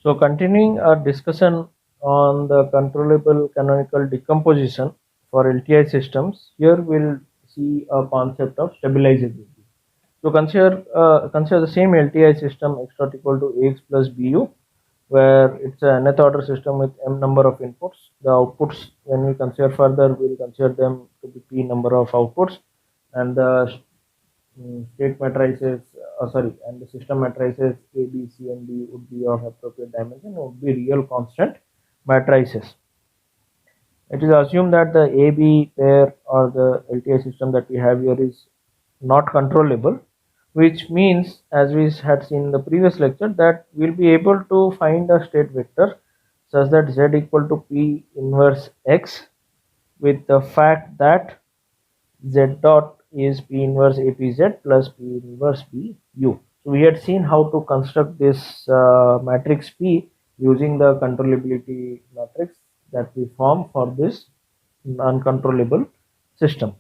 So continuing our discussion on the controllable canonical decomposition for LTI systems, here we'll see a concept of stabilizability. So consider the same LTI system x dot equal to ax plus bu, where it's a nth order system with m number of inputs. The outputs, when we consider further, we'll consider them to be p number of outputs, and the state matrices, and the system matrices A, B, C, and D would be of appropriate dimension, would be real constant matrices. It is assumed that the AB pair or the LTI system that we have here is not controllable, which means, as we had seen in the previous lecture, that we'll be able to find a state vector such that Z equal to P inverse X, with the fact that Z dot is P inverse APZ plus P inverse BU. So we had seen how to construct this matrix P using the controllability matrix that we form for this uncontrollable system.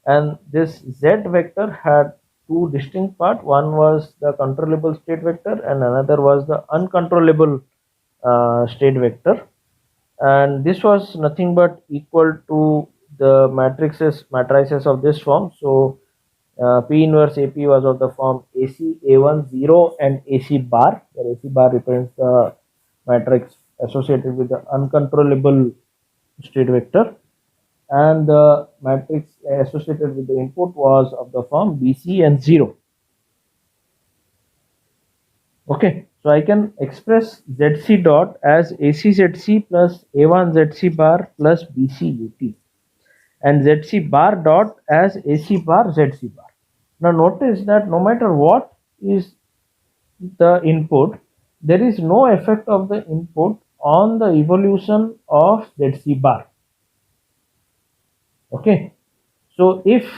And this Z vector had two distinct parts. One was the controllable state vector and another was the uncontrollable state vector, and this was nothing but equal to the matrices of this form. So P inverse AP was of the form AC A1 0 and AC bar, where AC bar represents the matrix associated with the uncontrollable state vector, and the matrix associated with the input was of the form BC and 0. Okay, so I can express ZC dot as ACZC plus A1ZC bar plus BCUT, and ZC bar dot as AC bar ZC bar. Now notice that no matter what is the input, there is no effect of the input on the evolution of ZC bar. Okay, so if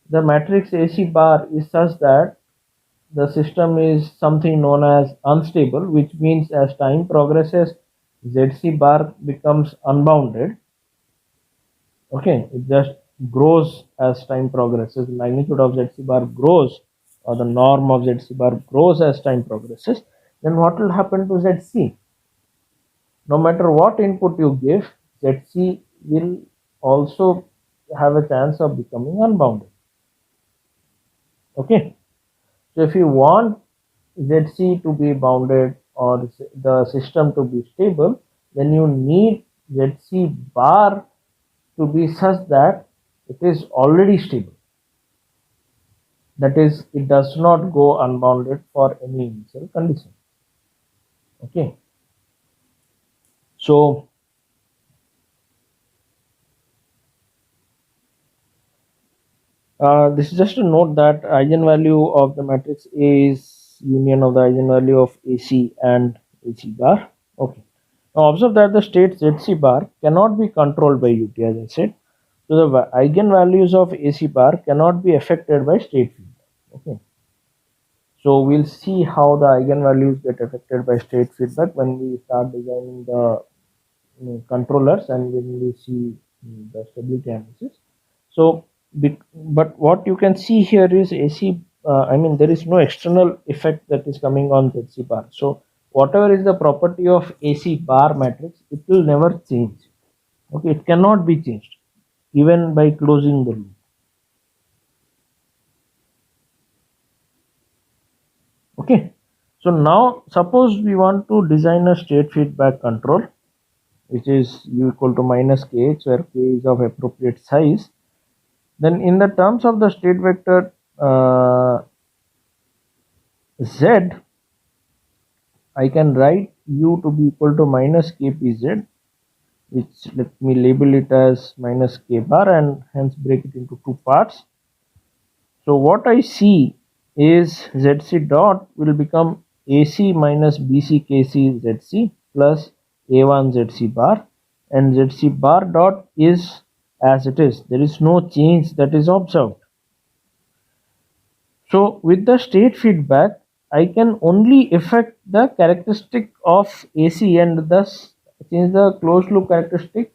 the matrix AC bar is such that the system is something known as unstable, which means as time progresses, ZC bar becomes unbounded. Okay, it just grows as time progresses. The magnitude of ZC bar grows, or the norm of ZC bar grows as time progresses. Then what will happen to ZC? No matter what input you give, ZC will also have a chance of becoming unbounded. Okay, so if you want ZC to be bounded or the system to be stable, then you need ZC bar to be such that it is already stable. That is, it does not go unbounded for any initial condition. Okay, so this is just a note that eigenvalue of the matrix A is union of the eigenvalue of AC and AC bar. Okay, now observe that the state ZC bar cannot be controlled by UT, as I said. So the eigenvalues of AC bar cannot be affected by state feedback. Okay, so we'll see how the eigenvalues get affected by state feedback when we start designing the controllers and when we see the stability analysis. So but what you can see here is AC, there is no external effect that is coming on ZC bar. So whatever is the property of AC bar matrix, it will never change. Okay, it cannot be changed even by closing the loop. Okay, so now suppose we want to design a state feedback control, which is U equal to minus kh, where k is of appropriate size. Then in the terms of the state vector Z, I can write U to be equal to minus kpz, which let me label it as minus k bar and hence break it into two parts. So what I see is ZC dot will become AC minus BC KC ZC plus A1 ZC bar, and ZC bar dot is as it is. There is no change that is observed. So with the state feedback, I can only affect the characteristic of AC and thus change the closed loop characteristic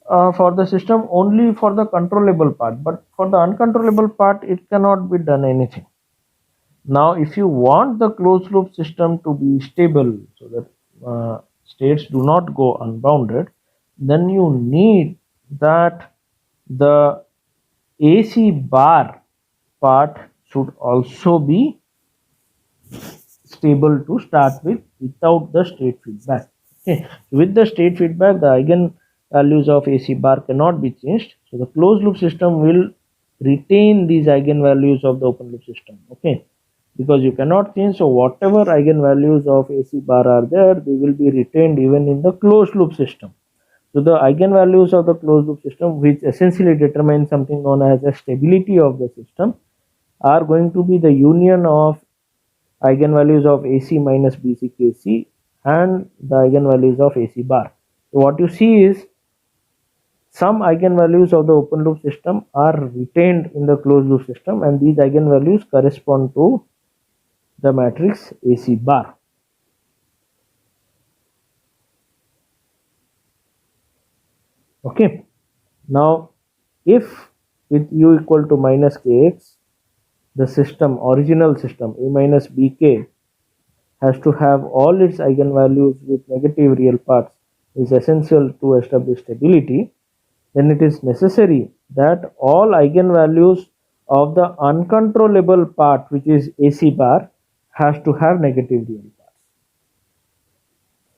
for the system only for the controllable part, but for the uncontrollable part it cannot be done anything. Now, if you want the closed loop system to be stable so that states do not go unbounded, then you need that the AC bar part should also be stable to start with without the state feedback. Okay. With the state feedback, the eigen values of AC bar cannot be changed. So the closed loop system will retain these eigenvalues of the open loop system. Okay, because you cannot change. So whatever eigenvalues of AC bar are there, they will be retained even in the closed loop system. So the eigenvalues of the closed loop system, which essentially determine something known as the stability of the system, are going to be the union of eigenvalues of AC minus BC KC and the eigenvalues of AC bar. So what you see is some eigenvalues of the open loop system are retained in the closed loop system, and these eigenvalues correspond to the matrix AC bar. Okay. Now, if with u equal to minus kx, the system, original system A minus bk, has to have all its eigenvalues with negative real parts is essential to establish stability, then it is necessary that all eigenvalues of the uncontrollable part, which is AC bar, has to have negative real parts.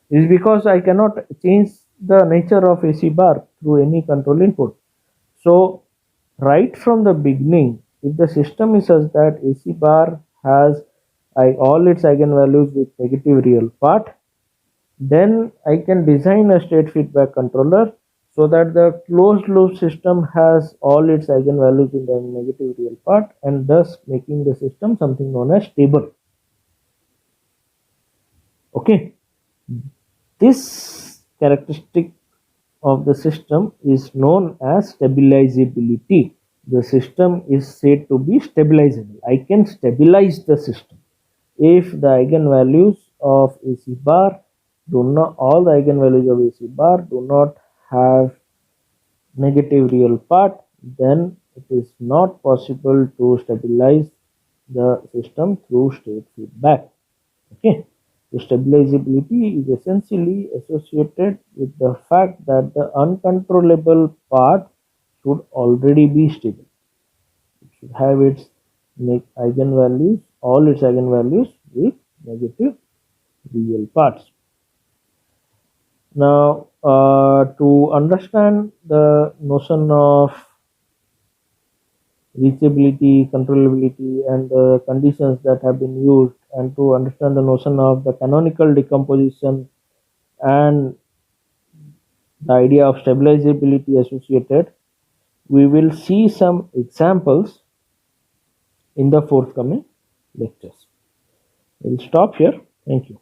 This is because I cannot change the nature of AC bar through any control input. So right from the beginning, if the system is such that AC bar has all its eigenvalues with negative real part, then I can design a state feedback controller so that the closed loop system has all its eigenvalues in the negative real part, and thus making the system something known as stable. Okay, this characteristic of the system is known as stabilizability. The system is said to be stabilizable. I can stabilize the system if the eigenvalues of AC bar do not, all the eigenvalues of AC bar do not have negative real part, then it is not possible to stabilize the system through state feedback. Okay. So stabilizability is essentially associated with the fact that the uncontrollable part should already be stable. It should have its eigenvalues, all its eigenvalues with negative real parts. Now, to understand the notion of reachability, controllability, and the conditions that have been used, and to understand the notion of the canonical decomposition and the idea of stabilizability associated, we will see some examples in the forthcoming lectures. We'll stop here. Thank you.